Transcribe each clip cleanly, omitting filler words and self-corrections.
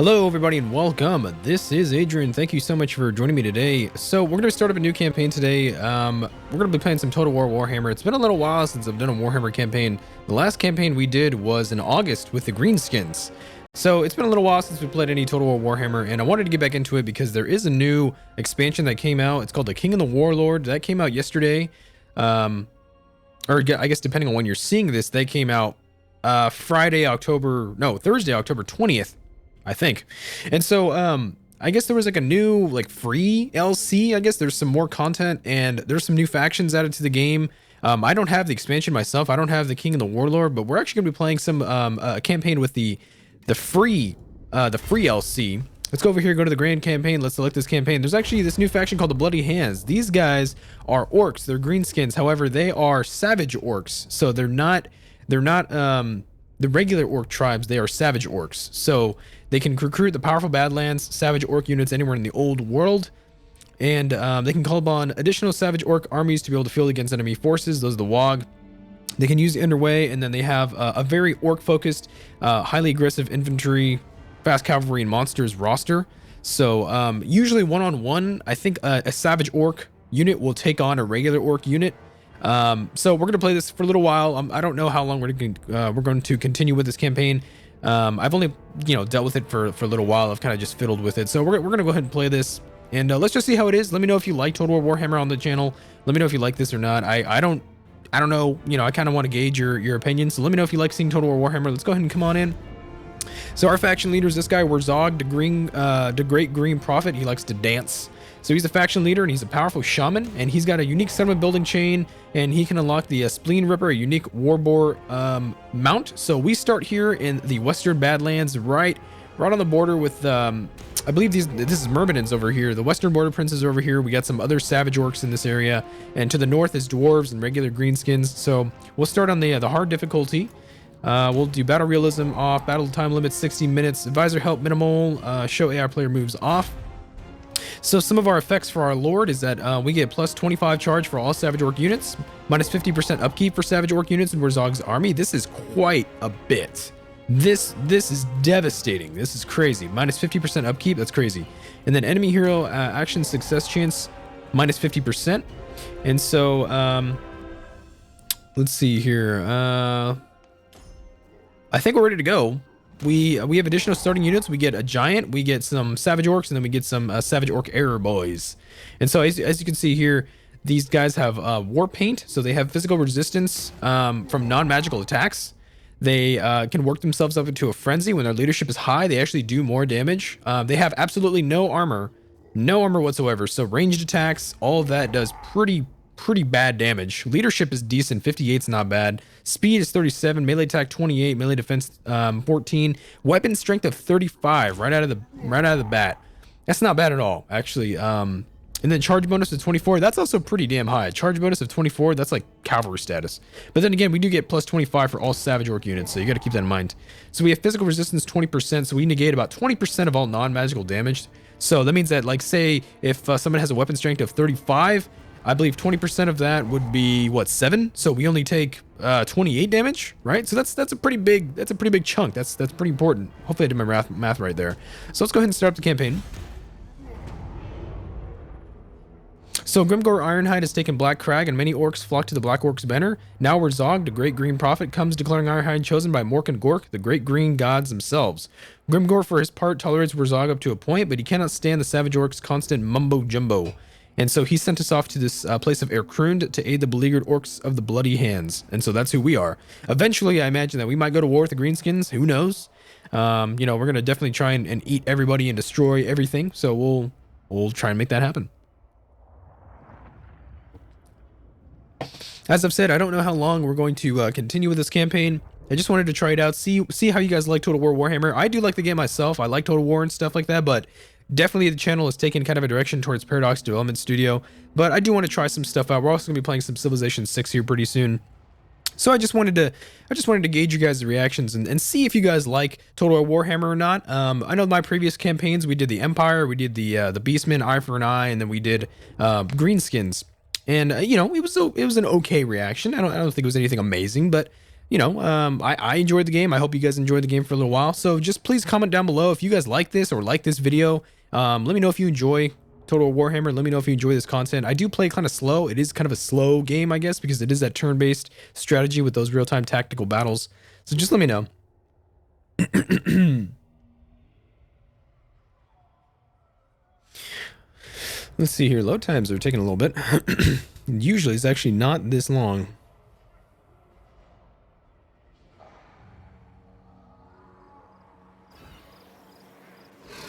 Hello everybody and welcome. This is Adrian. Thank you so much for joining me today. So we're going to start up a new campaign today. We're going to be playing some Total War Warhammer. It's been a little while since I've done a Warhammer campaign. The last campaign we did was in August with the Greenskins. So it's been a little while since we played any Total War Warhammer, and I wanted to get back into it because there is a new expansion that came out. It's called the King and the Warlord. That came out yesterday. Or I guess depending on when you're seeing this, they came out Thursday, October 20th. I think. And so I guess there was like a new free LC. I guess there's some more content and there's some new factions added to the game. I don't have the expansion myself. I don't have the King and the Warlord, but we're actually gonna be playing some campaign with the free LC. Let's go over here, go to the grand campaign. Let's select this campaign. There's actually this new faction called the Bloody Handz. These guys are orcs. They're greenskins. However, they are savage orcs. So they're not the regular orc tribes. They are savage orcs. So they can recruit the powerful Badlands savage orc units anywhere in the old world, and they can call upon additional savage orc armies to be able to field against enemy forces. Those are the WOG. They can use the underway, and then they have a very orc-focused, highly aggressive infantry, fast cavalry, and monsters roster. So usually one-on-one, I think a savage orc unit will take on a regular orc unit. So we're gonna play this for a little while. I don't know how long we're going to continue with this campaign. I've only dealt with it for a little while. I've kind of just fiddled with it, so we're gonna go ahead and play this, and let's just see how it is. Let me know if you like Total War Warhammer on the channel. Let me know if you like this or not. I don't know. I kind of want to gauge your opinion, so let me know if you like seeing Total War Warhammer. Let's go ahead and come on in. So our faction leader is this guy Wurrzhag, the Great Green Prophet. He likes to dance. So he's a faction leader, and he's a powerful shaman, and he's got a unique settlement building chain, and he can unlock the Spleen Ripper, a unique warboar mount. So we start here in the Western Badlands, right on the border with, I believe this is Myrmidons over here. The Western Border Princes are over here. We got some other savage orcs in this area, and to the north is dwarves and regular greenskins. So we'll start on the hard difficulty. We'll do battle realism off, battle time limit 60 minutes, advisor help minimal, show AI player moves off. So some of our effects for our Lord is that we get plus 25 charge for all Savage Orc units, minus 50% upkeep for Savage Orc units in Wurrzhag's army. This is quite a bit. This is devastating. This is crazy. Minus 50% upkeep, that's crazy. And then enemy hero action success chance, minus 50%. And so, let's see here. I think we're ready to go. We have additional starting units. We get a giant, we get some savage orcs, and then we get some savage orc error boys. And so as you can see here, these guys have war paint, so they have physical resistance from non-magical attacks. They can work themselves up into a frenzy. When their leadership is high, they actually do more damage. They have absolutely no armor whatsoever. So ranged attacks, all of that does pretty bad damage. Leadership is decent, 58's not bad. Speed is 37, melee attack 28, melee defense 14, weapon strength of 35 right out of the bat. That's not bad at all, actually. And then charge bonus of 24, that's also pretty damn high. Charge bonus of 24, that's like cavalry status. But then again, we do get plus 25 for all savage orc units, so you got to keep that in mind. So we have physical resistance 20%, so we negate about 20% of all non-magical damage. So that means that, like, say if someone has a weapon strength of 35, I believe 20% of that would be what, 7? So we only take 28 damage, right? So that's a pretty big chunk. That's pretty important. Hopefully I did my math right there. So let's go ahead and start up the campaign. So Grimgor Ironhide has taken Black Crag, and many orcs flock to the Black Orc's banner. Now Wurrzhag, the Great Green Prophet, comes declaring Ironhide chosen by Mork and Gork, the Great Green Gods themselves. Grimgor, for his part, tolerates Wurrzhag up to a point, but he cannot stand the Savage Orcs' constant mumbo-jumbo. And so he sent us off to this place of Erkrund to aid the beleaguered orcs of the Bloody Handz. And so that's who we are. Eventually, I imagine that we might go to war with the Greenskins. Who knows? We're going to definitely try and eat everybody and destroy everything. So we'll try and make that happen. As I've said, I don't know how long we're going to continue with this campaign. I just wanted to try it out, see how you guys like Total War Warhammer. I do like the game myself. I like Total War and stuff like that, but definitely the channel is taking kind of a direction towards Paradox Development Studio. But I do want to try some stuff out. We're also going to be playing some Civilization 6 here pretty soon. So I just wanted to gauge you guys' reactions and see if you guys like Total War Warhammer or not. I know my previous campaigns, we did the Empire, we did the Beastmen, Eye for an Eye, and then we did Greenskins. And it was an okay reaction. I don't think it was anything amazing, but I enjoyed the game. I hope you guys enjoyed the game for a little while. So just please comment down below if you guys like this or like this video. Let me know if you enjoy Total Warhammer. Let me know if you enjoy this content. I do play kind of slow. It is kind of a slow game, I guess, because it is that turn-based strategy with those real-time tactical battles. So just let me know. Let's see here. Load times are taking a little bit. Usually it's actually not this long.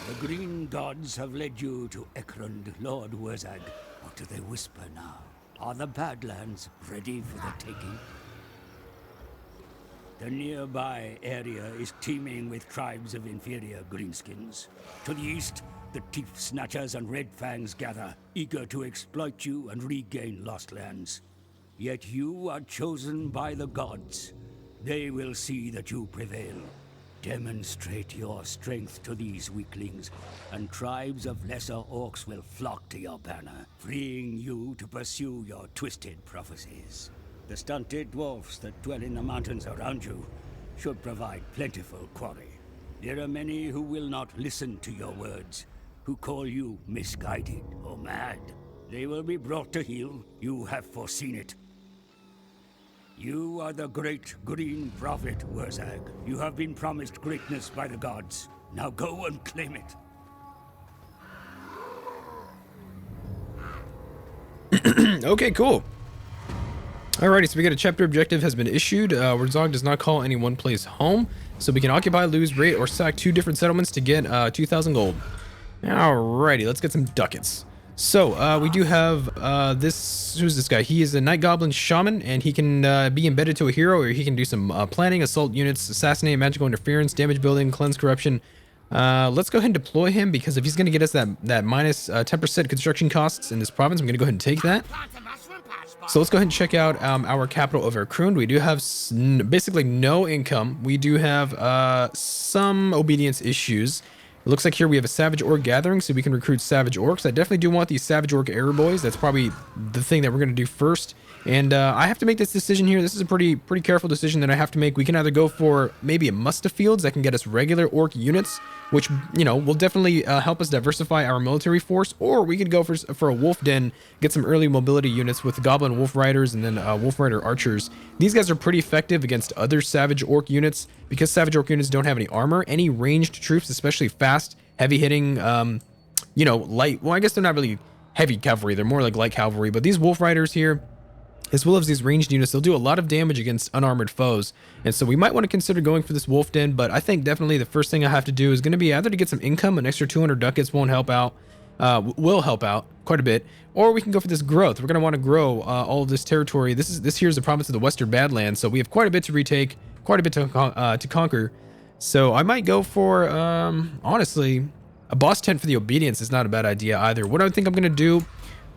The green gods have led you to Ekrund, Lord Wurrzhag. What do they whisper now? Are the Badlands ready for the taking? The nearby area is teeming with tribes of inferior greenskins. To the east, the Teeth Snatchers and Red Fangs gather, eager to exploit you and regain lost lands. Yet you are chosen by the gods. They will see that you prevail. Demonstrate your strength to these weaklings, and tribes of lesser orcs will flock to your banner, freeing you to pursue your twisted prophecies. The stunted dwarfs that dwell in the mountains around you should provide plentiful quarry. There are many who will not listen to your words, who call you misguided or mad. They will be brought to heel. You have foreseen it. You are the Great Green Prophet Wurrzhag. You have been promised greatness by the gods. Now go and claim it. Okay, cool. Alrighty, so we got a chapter objective has been issued. Wurrzhag does not call any one place home, so we can occupy, lose, raid, or sack 2 different settlements to get 2,000 gold. Alrighty, let's get some ducats. So we do have who's this guy? He is a Night Goblin Shaman, and he can be embedded to a hero, or he can do some planning, assault units, assassinate, magical interference, damage building, cleanse corruption. Let's go ahead and deploy him, because if he's going to get us that minus 10% construction costs in this province, I'm going to go ahead and take that. So let's go ahead and check out our capital of Erkrund. We do have basically no income. We do have some obedience issues. It looks like here we have a Savage Orc gathering, so we can recruit Savage Orcs. I definitely do want these Savage Orc Arrow Boys. That's probably the thing that we're going to do first. And I have to make this decision here. This is a pretty careful decision that I have to make. We can either go for maybe a Musta Fields that can get us regular Orc units, which, will definitely help us diversify our military force, or we could go for a Wolf Den, get some early mobility units with Goblin Wolf Riders and then Wolf Rider Archers. These guys are pretty effective against other Savage Orc units, because Savage Orc units don't have any armor. Any ranged troops, especially fast, heavy-hitting, light... Well, I guess they're not really heavy cavalry. They're more like light cavalry, but these Wolf Riders here, as well as these ranged units, they'll do a lot of damage against unarmored foes. And so we might want to consider going for this Wolf Den, but I think definitely the first thing I have to do is going to be either to get some income. An extra 200 ducats won't help out, will help out quite a bit, or we can go for this growth. We're going to want to grow all of this territory. This here is the province of the Western Badlands, so we have quite a bit to retake, quite a bit to conquer. So I might go for, honestly, a boss tent for the obedience is not a bad idea either. What I think I'm going to do,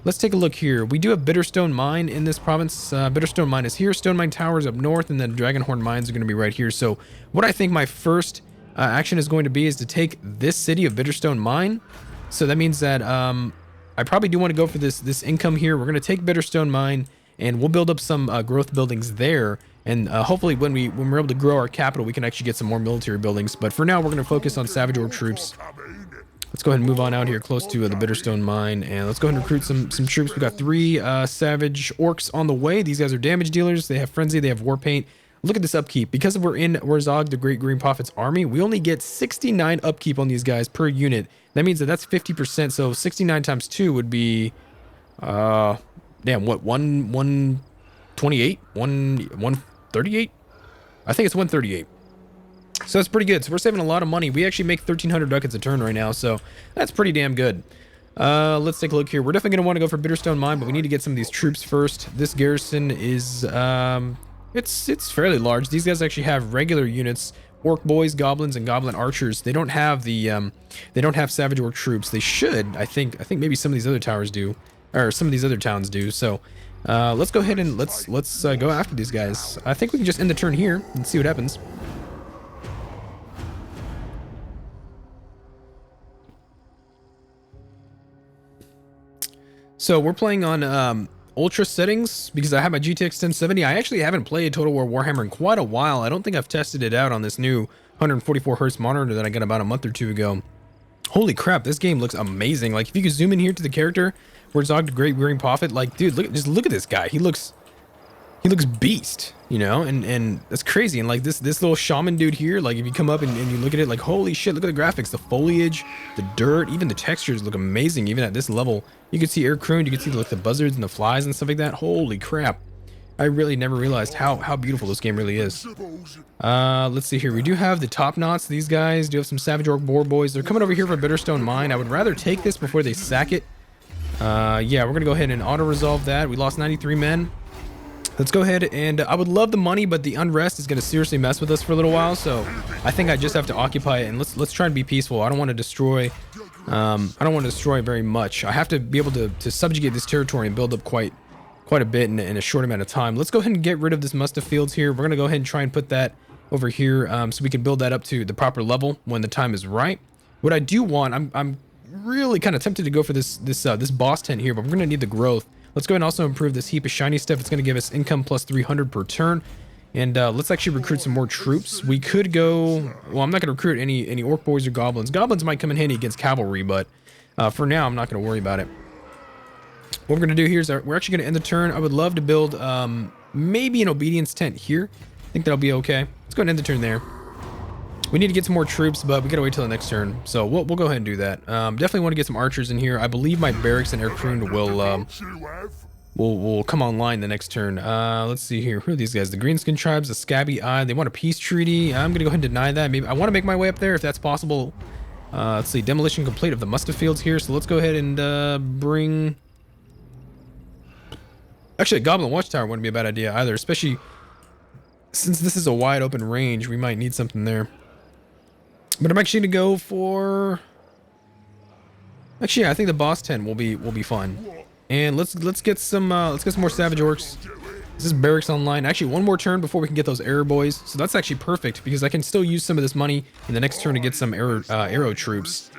let's take a look here. We do have Bitterstone Mine in this province. Bitterstone Mine is here. Stone Mine Tower is up north, and then Dragonhorn Mines are going to be right here. So what I think my first action is going to be is to take this city of Bitterstone Mine. So that means that I probably do want to go for this income here. We're going to take Bitterstone Mine, and we'll build up some growth buildings there. And hopefully when we're able to grow our capital, we can actually get some more military buildings. But for now, we're going to focus on Savage Orc troops. Let's go ahead and move on out here close to the Bitterstone Mine, and let's go ahead and recruit some troops. We got 3 Savage Orcs on the way. These guys are damage dealers. They have Frenzy. They have War Paint. Look at this upkeep. Because we're in Wurrzhag, the Great Green Prophet's army, we only get 69 upkeep on these guys per unit. That means that's 50%. So 69 times 2 would be, damn, what, 128? 138? I think it's 138. So that's pretty good. So we're saving a lot of money. We actually make 1,300 ducats a turn right now, so that's pretty damn good. Let's take a look here. We're definitely going to want to go for Bitterstone Mine, but we need to get some of these troops first. This garrison is, it's fairly large. These guys actually have regular units, Orc Boys, Goblins, and Goblin Archers. They don't have the, they don't have Savage Orc troops. They should, I think maybe some of these other towers do, or some of these other towns do. So, let's go ahead and let's go after these guys. I think we can just end the turn here and see what happens. So we're playing on ultra settings because I have my GTX 1070. I actually haven't played Total War Warhammer in quite a while. I don't think I've tested it out on this new 144 hertz monitor that I got about a month or two ago. Holy crap, this game looks amazing. Like, if you could zoom in here to the character, Wurrzhag the Great Green Prophet, like, dude, just look at this guy. He looks beast, you know, and that's crazy. And like this little shaman dude here, like if you come up and you look at it, like, holy shit, look at the graphics, the foliage, the dirt, even the textures look amazing. Even at this level, you can see air croon, you can see like the buzzards and the flies and stuff like that. Holy crap. I really never realized how beautiful this game really is. Let's see here. We do have the top knots. These guys do have some Savage Orc boar boys. They're coming over here for Bitterstone Mine. I would rather take this before they sack it. Yeah, we're gonna go ahead and auto resolve that. We lost 93 men. Let's go ahead and I would love the money, but the unrest is going to seriously mess with us for a little while. So I think I just have to occupy it, and let's try and be peaceful. I don't want to destroy. I don't want to destroy very much. I have to be able to subjugate this territory and build up quite a bit in a short amount of time. Let's go ahead and get rid of this Musta Fields here. We're going to go ahead and try and put that over here so we can build that up to the proper level when the time is right. What I do want, I'm really kind of tempted to go for this boss tent here, but we're going to need the growth. Let's go ahead and also improve this heap of shiny stuff. It's going to give us income plus 300 per turn. And let's actually recruit some more troops. We could go... Well, I'm not going to recruit any orc boys or goblins. Goblins might come in handy against cavalry, but for now, I'm not going to worry about it. What we're going to do here is we're actually going to end the turn. I would love to build maybe an obedience tent here. I think that'll be okay. Let's go ahead and end the turn there. We need to get some more troops, but we got to wait till the next turn. So we'll go ahead and do that. Definitely want to get some archers in here. I believe my barracks and air croon will come online the next turn. Let's see here. Who are these guys? The Greenskin Tribes, the Scabby Eye. They want a peace treaty. I'm going to go ahead and deny that. Maybe I want to make my way up there if that's possible. Let's see. Demolition complete of the Musta Fields here. So let's go ahead and bring... Actually, a Goblin Watchtower wouldn't be a bad idea either, especially since this is a wide open range. We might need something there. But I'm actually gonna go for... Actually, yeah, I think the boss tent will be fun. And let's get some more Savage Orcs. This is barracks online. Actually, one more turn before we can get those arrow boys. So that's actually perfect because I can still use some of this money in the next turn to get some arrow troops.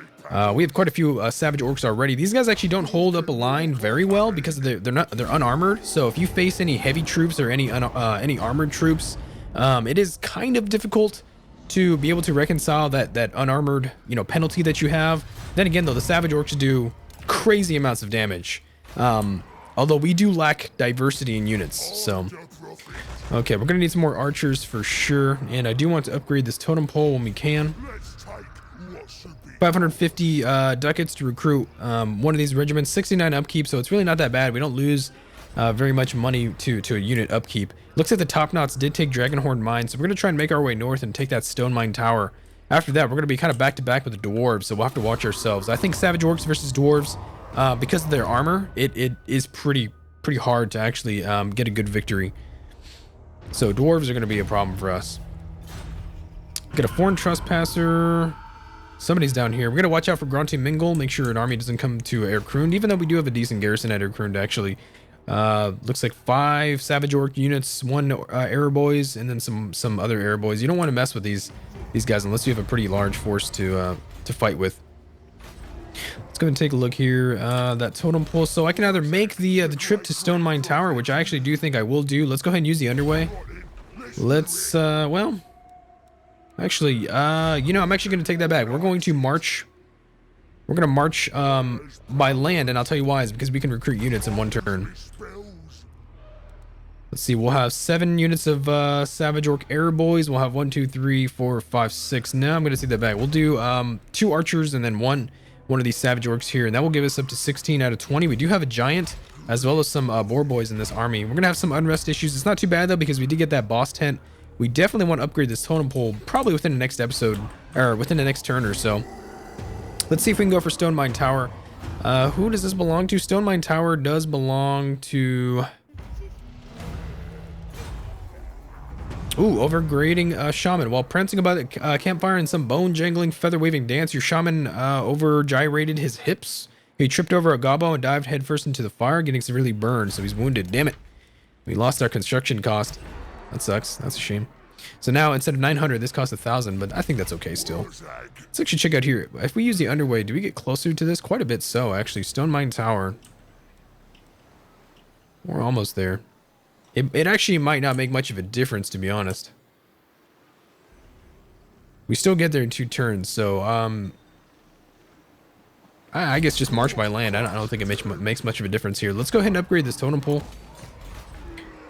We have quite a few Savage Orcs already. These guys actually don't hold up a line very well because they're unarmored. So if you face any heavy troops or any armored troops, it is kind of difficult to be able to reconcile that unarmored, you know, penalty that you have. Then again, though, the Savage Orcs do crazy amounts of damage. Although we do lack diversity in units, so... Okay, we're gonna need some more archers for sure, and I do want to upgrade this totem pole when we can. 550 ducats to recruit one of these regiments, 69 upkeep, so it's really not that bad. We don't lose very much money to a unit upkeep. Looks like the top knots did take Dragonhorn Mine, so we're going to try and make our way north and take that Stone Mine Tower. After that, we're going to be kind of back to back with the dwarves, so we'll have to watch ourselves. I think Savage Orcs versus dwarves, because of their armor, it is pretty hard to actually get a good victory. So dwarves are going to be a problem for us. Get a foreign trespasser. Somebody's down here. We're going to watch out for Grunty Mingle, make sure an army doesn't come to Air Croon, even though we do have a decent garrison at Air Croon to actually... looks like 5 Savage Orc units, 1 arrow boys, and then some other arrow boys. You don't want to mess with these guys unless you have a pretty large force to fight with. Let's go and take a look here. That totem pole. So I can either make the trip to Stone Mine Tower, which I actually do think I will do. Let's go ahead and use the underway. Let's well, actually, you know, I'm actually going to take that back. We're going to march. We're going to march by land, and I'll tell you why. Is because we can recruit units in one turn. Let's see. We'll have 7 units of Savage Orc Arrow Boys. We'll have 1, 2, 3, 4, 5, 6. Now I'm going to take that back. We'll do 2 archers and then one of these Savage Orcs here, and that will give us up to 16 out of 20. We do have a giant as well as some boar boys in this army. We're going to have some unrest issues. It's not too bad, though, because we did get that boss tent. We definitely want to upgrade this totem pole probably within the next episode, or within the next turn or so. Let's see if we can go for Stone Mine Tower. Who does this belong to? Stone Mine Tower does belong to... Ooh, overgrading shaman. While prancing about the campfire in some bone-jangling, feather-waving dance, your shaman over-gyrated his hips. He tripped over a gobbo and dived headfirst into the fire, getting severely burned, so he's wounded. Damn it. We lost our construction cost. That sucks. That's a shame. So now, instead of 900, this costs 1,000, but I think that's okay still. Let's actually check out here. If we use the underway, do we get closer to this? Quite a bit so, actually. Stone Mine Tower. We're almost there. It actually might not make much of a difference, to be honest. We still get there in 2 turns, so I guess just march by land. I don't think it makes much of a difference here. Let's go ahead and upgrade this totem pole.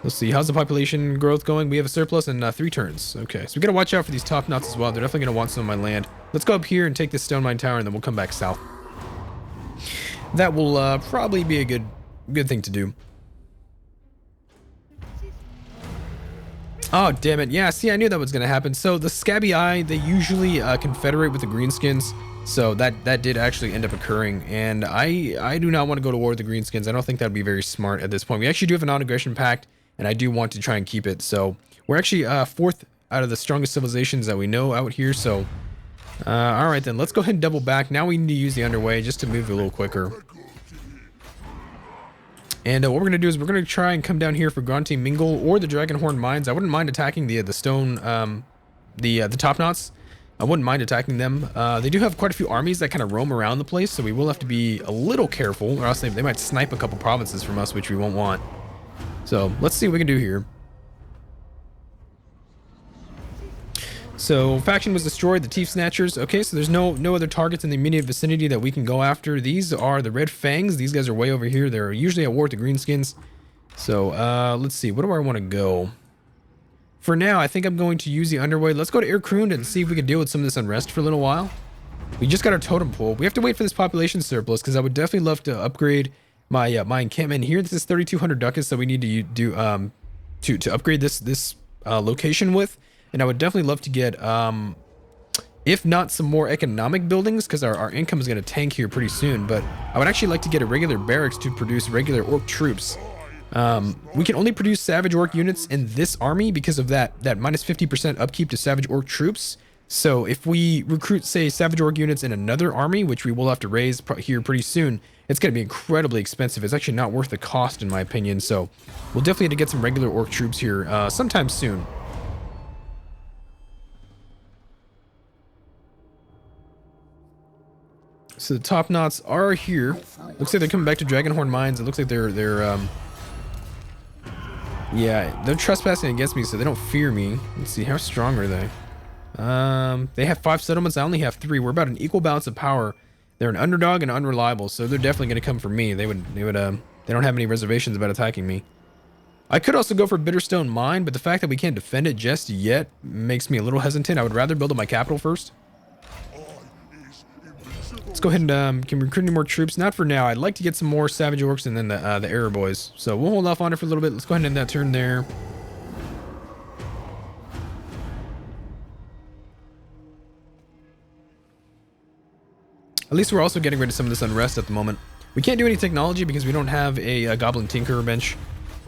Let's see, how's the population growth going? We have a surplus in 3 turns. Okay, so we gotta watch out for these top knots as well. They're definitely gonna want some of my land. Let's go up here and take this stone mine tower, and then we'll come back south. That will probably be a good thing to do. Oh, damn it. Yeah, see, I knew that was going to happen. So the Scabby Eye, they usually confederate with the Greenskins. So that did actually end up occurring. And I do not want to go to war with the Greenskins. I don't think that would be very smart at this point. We actually do have a non-aggression pact, and I do want to try and keep it. So we're actually 4th out of the strongest civilizations that we know out here. So, all right, then let's go ahead and double back. Now we need to use the underway just to move a little quicker. And what we're going to do is we're going to try and come down here for Grunty Mingle or the Dragonhorn Mines. I wouldn't mind attacking the stone, the top knots. I wouldn't mind attacking them. They do have quite a few armies that kind of roam around the place, so we will have to be a little careful, or else they might snipe a couple provinces from us, which we won't want. So let's see what we can do here. So faction was destroyed, the Teeth Snatchers. Okay, so there's no other targets in the immediate vicinity that we can go after. These are the Red Fangs. These guys are way over here. They're usually at war with the Greenskins. So let's see, where do I want to go? For now, I think I'm going to use the underway. Let's go to Irkrund and see if we can deal with some of this unrest for a little while. We just got our totem pole. We have to wait for this population surplus because I would definitely love to upgrade my my encampment here. This is 3,200 ducats that we need to do to upgrade this location with. And I would definitely love to get, if not some more economic buildings, because our income is going to tank here pretty soon. But I would actually like to get a regular barracks to produce regular orc troops. We can only produce savage orc units in this army because of that minus 50% upkeep to savage orc troops. So if we recruit, say, savage orc units in another army, which we will have to raise here pretty soon, it's going to be incredibly expensive. It's actually not worth the cost, in my opinion. So we'll definitely have to get some regular orc troops here sometime soon. So the top knots are here. Looks like they're coming back to Dragonhorn Mines. It looks like yeah, they're trespassing against me, so they don't fear me. Let's see, how strong are they? They have 5 settlements. I only have 3. We're about an equal balance of power. They're an underdog and unreliable, so they're definitely going to come for me. They don't have any reservations about attacking me. I could also go for Bitterstone Mine, but the fact that we can't defend it just yet makes me a little hesitant. I would rather build up my capital first. Let's go ahead and can recruit any more troops. Not for now. I'd like to get some more Savage Orcs and then the Arrow Boys. So we'll hold off on it for a little bit. Let's go ahead and end that turn there. At least we're also getting rid of some of this unrest at the moment. We can't do any technology because we don't have a Goblin Tinkerer bench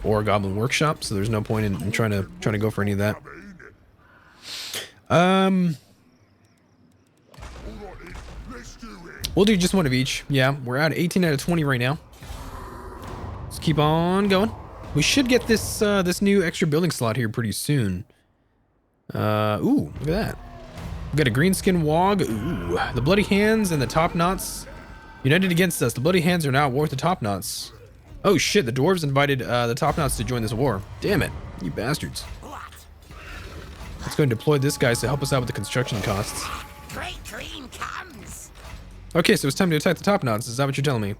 or a Goblin Workshop, so there's no point in trying to go for any of that. We'll do just one of each. Yeah, we're at 18 out of 20 right now. Let's keep on going. We should get this this new extra building slot here pretty soon. Ooh, look at that. We got a greenskin wog. Ooh, the Bloody Handz and the Top Knots united against us. The Bloody Handz are now at war with the Top Knots. Oh shit, the dwarves invited the Top Knots to join this war. Damn it, you bastards. Let's go and deploy this guy to help us out with the construction costs. Great Green comes. Okay, so it's time to attack the Top Knots. Is that what you're telling me?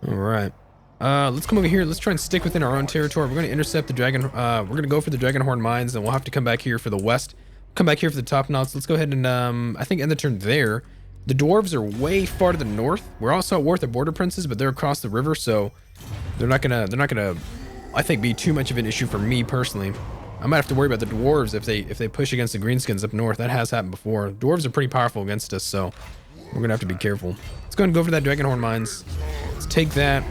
Alright. Let's come over here. Let's try and stick within our own territory. We're going to intercept the dragon. We're going to go for the Dragonhorn Mines, and we'll have to come back here for the west. Come back here for the Top Knots. Let's go ahead and, I think, end the turn there. The dwarves are way far to the north. We're also at war with the border princes, but they're across the river, so they're not gonna, I think, be too much of an issue for me personally. I might have to worry about the dwarves if they push against the greenskins up north. That has happened before. Dwarves are pretty powerful against us, so we're gonna have to be careful. Let's go ahead and go for that Dragonhorn Mines. Let's take that.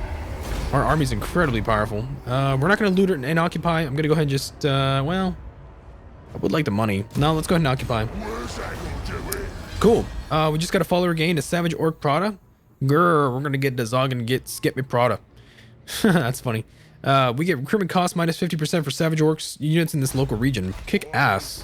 Our army's incredibly powerful. We're not gonna loot it and occupy. I'm gonna go ahead and just, well, I would like the money. No, let's go ahead and occupy. Cool. We just got a follower gain, a Savage Orc Prada. Grr, we're gonna get the Zog and get me Prada. That's funny. We get recruitment cost minus 50% for Savage Orcs units in this local region. Kick ass.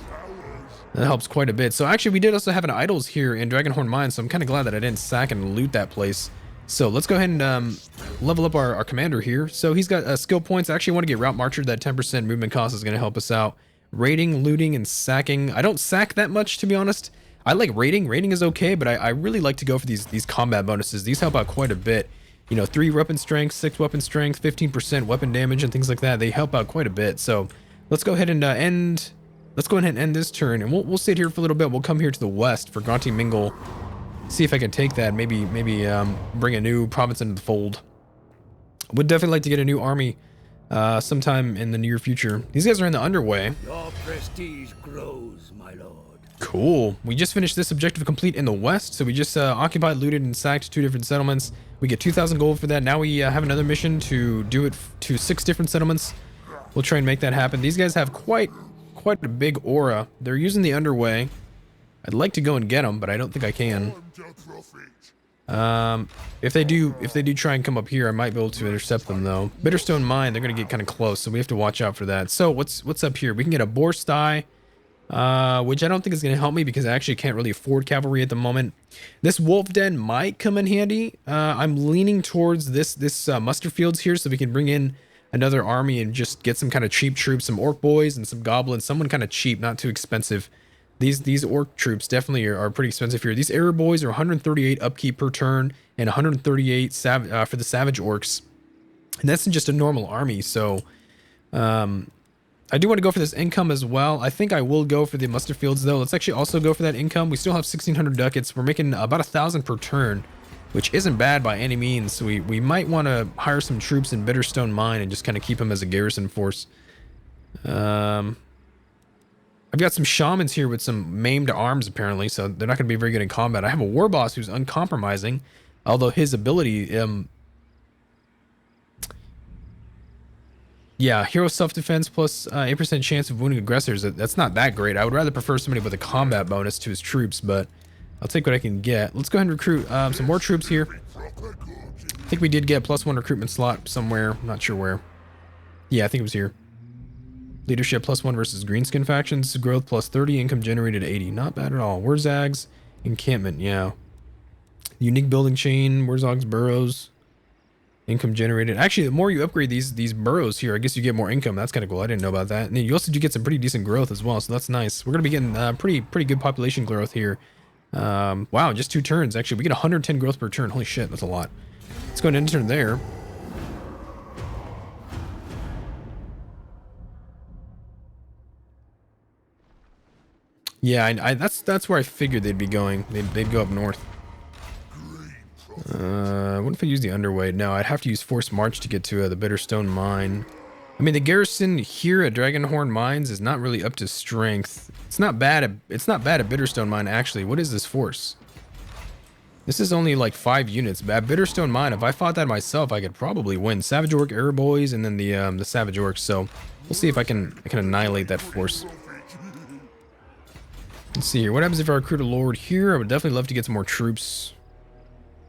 That helps quite a bit. So actually, we did also have an idols here in Dragonhorn Mines, so I'm kind of glad that I didn't sack and loot that place. So let's go ahead and level up our commander here. So he's got skill points. I actually want to get Route Marcher. That 10% movement cost is going to help us out. Raiding, looting, and sacking. I don't sack that much, to be honest. I like raiding. Raiding is okay, but I really like to go for these combat bonuses. These help out quite a bit. You know, 3 weapon strength, 6 weapon strength, 15% weapon damage, and things like that. They help out quite a bit. So let's go ahead and end. Let's go ahead and end this turn, and we'll sit here for a little bit. We'll come here to the west for Grunty Mingle. See if I can take that. Maybe bring a new province into the fold. Would definitely like to get a new army sometime in the near future. These guys are in the underway. Your prestige grows, my lord. Cool. We just finished this objective complete in the west. So we just occupied, looted, and sacked 2 different settlements. We get 2,000 gold for that. Now we have another mission to do it to 6 different settlements. We'll try and make that happen. These guys have quite a big aura. They're using the underway. I'd like to go and get them, but I don't think I can. If they do try and come up here, I might be able to intercept them though. Bitterstone Mine, they're gonna get kind of close, so we have to watch out for that. So what's up here? We can get a boar sty, which I don't think is gonna help me because I actually can't really afford cavalry at the moment. This wolf den might come in handy. I'm leaning towards this muster fields here, so we can bring in another army and just get some kind of cheap troops, some orc boys and some goblins, someone kind of cheap, not too expensive. These orc troops definitely are pretty expensive here. These arrow boys are 138 upkeep per turn and 138 for the savage orcs, and that's in just a normal army. So I do want to go for this income as well. I think I will go for the muster fields though. Let's actually also go for that income. We still have 1,600 ducats. We're making about 1,000 per turn, which isn't bad by any means. So we might want to hire some troops in Bitterstone Mine and just kind of keep them as a garrison force. I've got some shamans here with some maimed arms apparently, so they're not going to be very good in combat. I have a war boss who's uncompromising, although his ability, yeah, hero self-defense plus 8% chance of wounding aggressors. That's not that great. I would rather prefer somebody with a combat bonus to his troops, but I'll take what I can get. Let's go ahead and recruit some more troops here. I think we did get a +1 recruitment slot somewhere. I'm not sure where. Yeah, I think it was here. Leadership +1 versus greenskin factions. Growth +30. Income generated 80. Not bad at all. Wurrzhag's encampment. Yeah. Unique building chain. Wurrzhag's burrows. Income generated. Actually, the more you upgrade these burrows here, I guess you get more income. That's kind of cool. I didn't know about that. And then you also do get some pretty decent growth as well. So that's nice. We're going to be getting pretty good population growth here. Wow, just 2 turns. Actually, we get 110 growth per turn. Holy shit, that's a lot. Let's go ahead and enter there. Yeah, that's where I figured they'd be going. They'd go up north. What if I use the underway? No, I'd have to use forced march to get to the Bitterstone Mine. I mean, the garrison here at Dragonhorn Mines is not really up to strength. It's not bad at Bitterstone Mine actually. What is this force? This is only like 5 units. But at Bitterstone Mine, if I fought that myself, I could probably win. Savage Orc Arrow Boys and then the Savage Orcs. So we'll see if I can annihilate that force. Let's see here. What happens if I recruit a lord here? I would definitely love to get some more troops.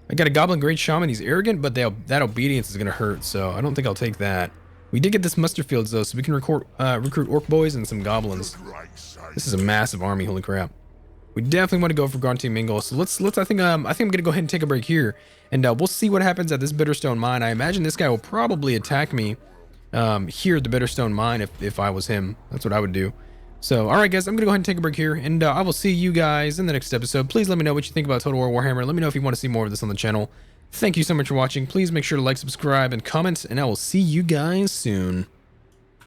I got a Goblin Great Shaman. He's arrogant, but that obedience is going to hurt, so I don't think I'll take that. We did get this muster fields, though, so we can recruit orc boys and some goblins. This is a massive army. Holy crap. We definitely want to go for Grunty Mingle, so let's I think I'm going to go ahead and take a break here, and we'll see what happens at this Bitterstone Mine. I imagine this guy will probably attack me here at the Bitterstone Mine if I was him. That's what I would do. So, alright guys, I'm going to go ahead and take a break here, and I will see you guys in the next episode. Please let me know what you think about Total War Warhammer. Let me know if you want to see more of this on the channel. Thank you so much for watching. Please make sure to like, subscribe, and comment, and I will see you guys soon.